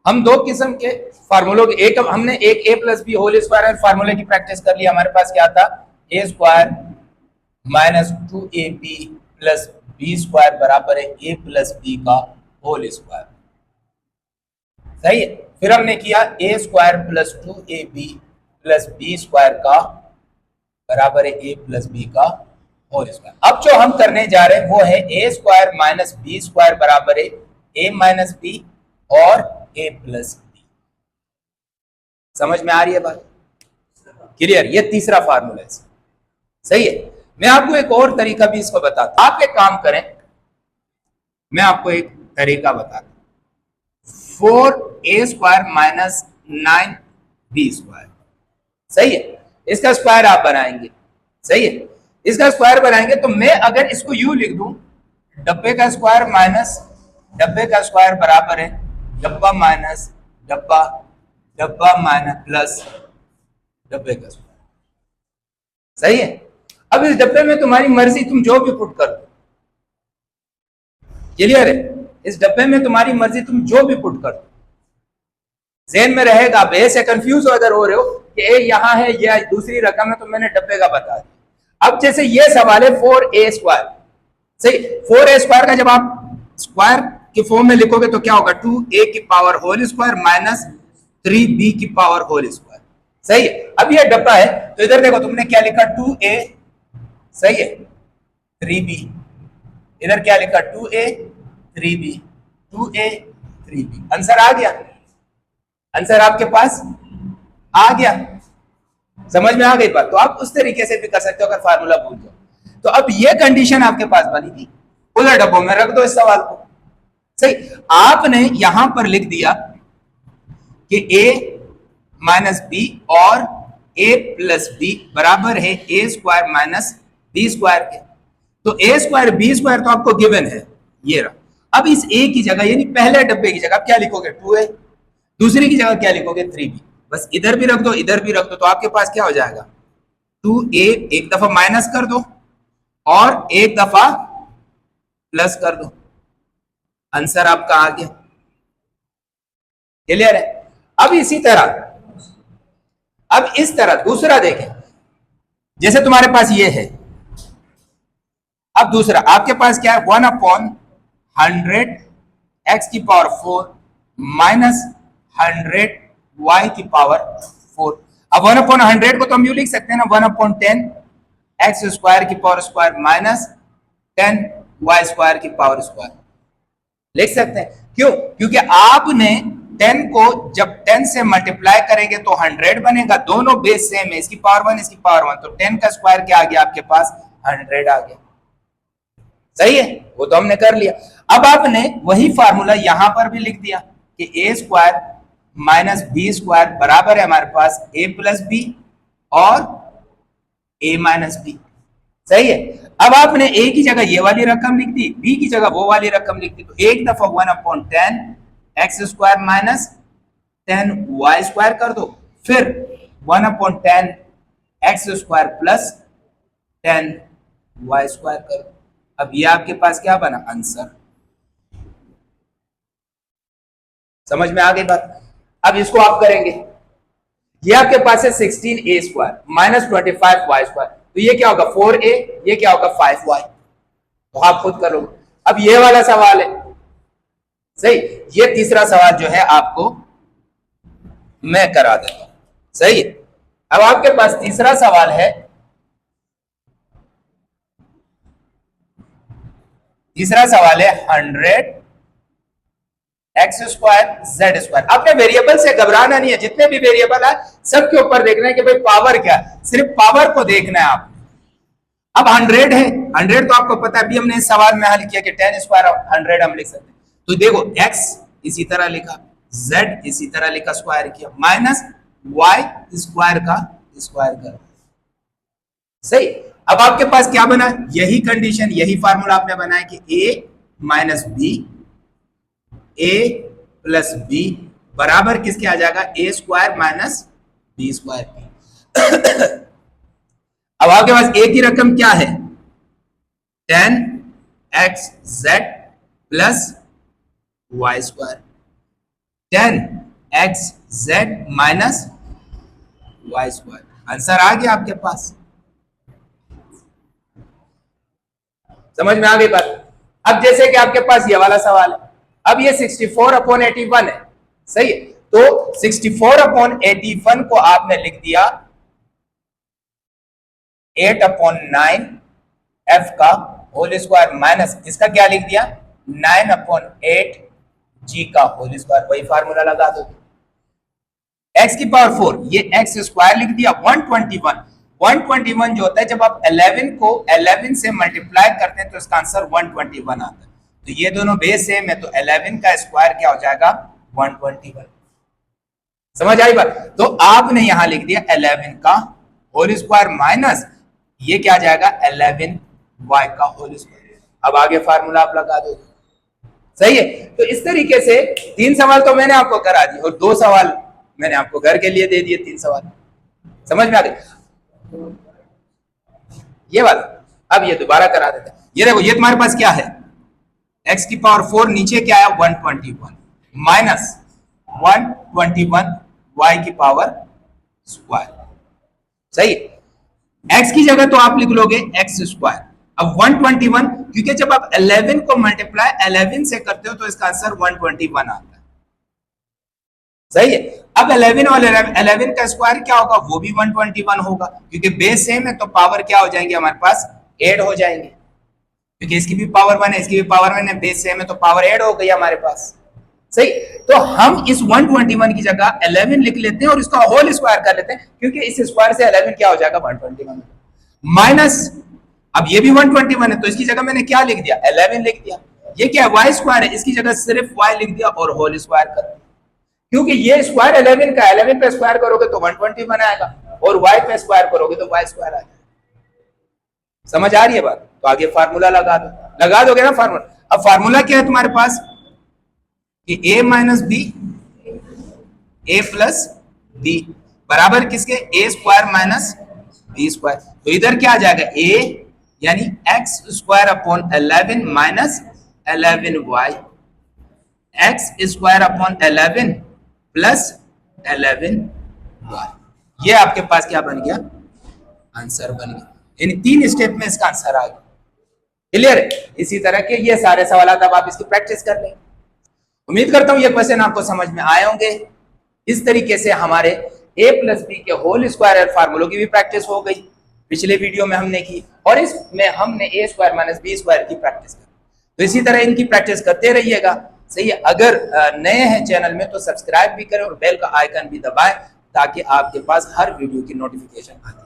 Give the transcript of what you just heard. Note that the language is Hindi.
हम दो किस्म के फार्मूलों के एक हमने एक a plus b whole square फार्मूले की प्रैक्टिस कर ली। हमारे पास क्या था, a square minus 2ab plus b square बराबर है a प्लस बी का होल स्क्वायर। सही है। फिर हमने किया a square plus 2ab plus b square का बराबर है a प्लस बी का होल स्क्वायर। अब जो हम करने जा रहे हैं वो है a square minus b square बराबर है a माइनस बी और a प्लस बी। समझ में आ रही है बात? क्लियर? ये तीसरा फार्मूला है। सही है। मैं आपको एक और तरीका भी इसको बताता हूं। आप एक काम करें, मैं आपको एक तरीका बताता हूं। 4a square minus 9b square. सही है। इसका स्क्वायर आप बनाएंगे। सही है। इसका स्क्वायर बनाएंगे तो मैं अगर इसको यू लिख दूं, डब्बे का स्क्वायर माइनस डब्बे का स्क्वायर बराबर है डब्बा माइनस डब्बा, डब्बा माइनस प्लस डब्बे का स्क्वायर। सही है। अब इस डब्बे में तुम्हारी मर्जी, तुम जो भी पुट कर दो। क्लियर है? इस डब्बे में तुम्हारी मर्जी, तुम जो भी पुट कर दो। ज़हन में रहेगा। अब ए से कंफ्यूज अगर हो रहे हो कि ए यहां है या दूसरी रकम है, तो मैंने डब्बे का बता दिया। अब जैसे ये सवाल है 4a स्क्वायर। सही। 4a स्क्वायर का जब आप स्क्वायर के फॉर्म में लिखोगे तो क्या होगा, 2a की power whole square minus 3b की पावर होल स्क्वायर। सही है। अब ये डब्बा है तो इधर देखो तुमने क्या लिखा, 2a। सही है। 3b। इधर क्या लिखा, 2a 3b, 2a 3b। Answer आ गया। आंसर आपके पास आ गया। समझ में आ गई बात? तो आप उस तरीके से भी कर सकते हो अगर फार्मूला भूल जाओ तो। अब ये कंडीशन आपके पास बनी थी, उधर डब्बों में रख दो इस सवाल को। सही। आपने यहां पर लिख दिया कि a माइनस बी और a प्लस बी बराबर है a square minus b square के। तो a स्क्वायर बी स्क्वायर तो आपको गिवन है, ये रहा। अब इस a की जगह यानी पहले डब्बे की जगह क्या लिखोगे, 2a। दूसरी की जगह क्या लिखोगे, 3b। बस इधर भी रख दो इधर भी रख दो तो आपके पास क्या हो जाएगा, 2a एक दफा माइनस कर दो और एक दफा प्लस कर दो। आंसर आपका आ गया। क्लियर है? अब इसी तरह, अब इस तरह दूसरा देखें। जैसे तुम्हारे पास ये है, अब दूसरा आपके पास क्या है, 1/100 x की पावर 4 माइनस 100 y की पावर 4। अब 1/100 को तो हम यूं लिख सकते हैं ना, 1/10 x स्क्वायर की power square minus 10 y square की पावर स्क्वायर लिख सकते हैं। क्यों? क्योंकि आपने 10 को जब 10 से मल्टीप्लाई करेंगे तो 100 बनेगा। दोनों बेस सेम है, इसकी पावर 1 इसकी पावर 1, तो 10 का स्क्वायर क्या आ गया आपके पास, 100 आ गया। सही है। वो तो हमने कर लिया। अब आपने वही फार्मूला यहां पर भी लिख दिया कि a square minus b square बराबर है हमारे पास a प्लस बी और a माइनस बी। सही है। अब आपने a की जगह ये वाली रकम लिख दी, b की जगह वो वाली रकम लिख दी, तो एक दफा 1/10 x square minus 10 y square कर दो, फिर 1/10 x square plus 10 y square कर दो। अब ये आपके पास क्या बना, आंसर। समझ में आ गई बात? अब इसको आप करेंगे, ये आपके पास है 16a square minus 25y square, तो ये क्या होगा 4a, ये क्या होगा 5y। तो आप खुद करो। अब ये वाला सवाल है। सही। ये तीसरा सवाल जो है आपको मैं करा देता हूं। सही है। अब आपके पास तीसरा सवाल है, तीसरा सवाल है 100 एक्स स्क्वायर जेड स्क्वायर। आपने वेरिएबल से घबराना नहीं है, जितने भी वेरिएबल है सबके ऊपर देखना है कि भाई पावर क्या है, सिर्फ पावर को देखना है आप। अब 100 है, 100 तो आपको पता है, अभी हमने इस सवाल में हल किया कि 10 स्क्वायर 100 हम लिख सकते हैं। तो देखो x इसी तरह लिखा, z इसी तरह लिखा, स्क्वायर किया, माइनस y स्क्वायर का स्क्वायर कर। सही। अब आपके पास क्या बना, यही कंडीशन यही फार्मूला आपने बनाया कि a minus b, a plus b बराबर किसके आ जाएगा, a square minus b square. अब आपके पास a की रकम क्या है, 10xz plus y square. 10 x z minus y square. Answer आ गया आपके पास, समझ में आ गई बात। अब जैसे कि आपके पास ये वाला सवाल है, अब ये 64/81 है, सही है, तो 64/81 को आपने लिख दिया 8/9 f का होल स्क्वायर माइनस इसका क्या लिख दिया 9/8 g का होल स्क्वायर। वही फार्मूला लगा दो, x की पावर 4, ये x स्क्वायर लिख दिया 121। 121 जो होता है जब आप 11 को 11 से मल्टीप्लाई करते हैं तो इसका आंसर 121 आता है। तो ये दोनों बेस सेम है, तो 11 का स्क्वायर क्या हो जाएगा 121। समझ आई बात। तो आपने यहां लिख दिया 11 का होल स्क्वायर माइनस ये क्या आ जाएगा 11y का होल स्क्वायर। अब आगे फार्मूला आप लगा दो, सही है। तो इस तरीके से 3 सवाल तो मैंने आपको करा दिए और 2 सवाल मैंने आपको घर के लिए दे दिए। 3 सवाल समझ में आ गए, ये वाला। अब ये दोबारा करा देते हैं। ये देखो, ये तुम्हारे पास क्या है x की पावर 4, नीचे क्या है 121 माइनस 121 y की पावर स्क्वायर, सही। x की जगह तो आप लिख लोगे x स्क्वायर। अब 121, क्योंकि जब आप 11 को मल्टीप्लाई 11 से करते हो तो इसका आंसर 121 आता है, सही है। अब 11 और 11 का स्क्वायर क्या होगा, वो भी 121 होगा, क्योंकि बेस सेम है तो पावर क्या हो जाएंगे हमारे पास ऐड हो जाएंगे, क्योंकि इसकी भी पावर 1 है इसकी भी पावर 1 है, बेस सेम है तो पावर ऐड हो गई हमारे पास, सही। तो हम इस 121 की जगह 11 लिख लेते हैं और इसका होल स्क्वायर कर लेते हैं, क्योंकि इस स्क्वायर से 11 क्या हो जाएगा 121 माइनस, अब ये भी 121 है तो इसकी जगह मैंने क्या लिख दिया 11 लिख दिया। ये क्या है y स्क्वायर है, इसकी जगह सिर्फ y लिख दिया और होल स्क्वायर कर दिया, क्योंकि ये स्क्वायर 11 का 11 पे स्क्वायर करोगे तो 121 आएगा और y पे स्क्वायर करोगे तो y स्क्वायर आएगा। समझ आ रही है बात। तो आगे फार्मूला लगा दोगे ना फार्मूला। अब फार्मूला क्या है तुम्हारे पास कि a minus b a plus b बराबर किसके a square minus b square. तो इधर क्या आ जाएगा a यानी x square upon 11 minus 11y, x square upon 11 plus 11y। ये आपके पास क्या बन गया आंसर बन गया। इन 3 स्टेप में इसका आंसर आ गया। क्लियर है। इसी तरह के ये सारे सवाल अब आप इसकी प्रैक्टिस कर लें। उम्मीद करता हूं ये क्वेश्चन आपको समझ में आए होंगे। इस तरीके से हमारे a प्लस बी के होल स्क्वायर फार्मूलों की भी प्रैक्टिस हो गई, पिछले वीडियो में हमने की, और इसमें हमने a square minus b square की प्रैक्टिस की। तो इसी तरह इनकी प्रैक्टिस करते रहिएगा, सही है। अगर नए हैं चैनल में तो सब्सक्राइब भी करें और बेल का आइकन भी दबाएं ताकि आपके पास हर वीडियो की नोटिफिकेशन आए।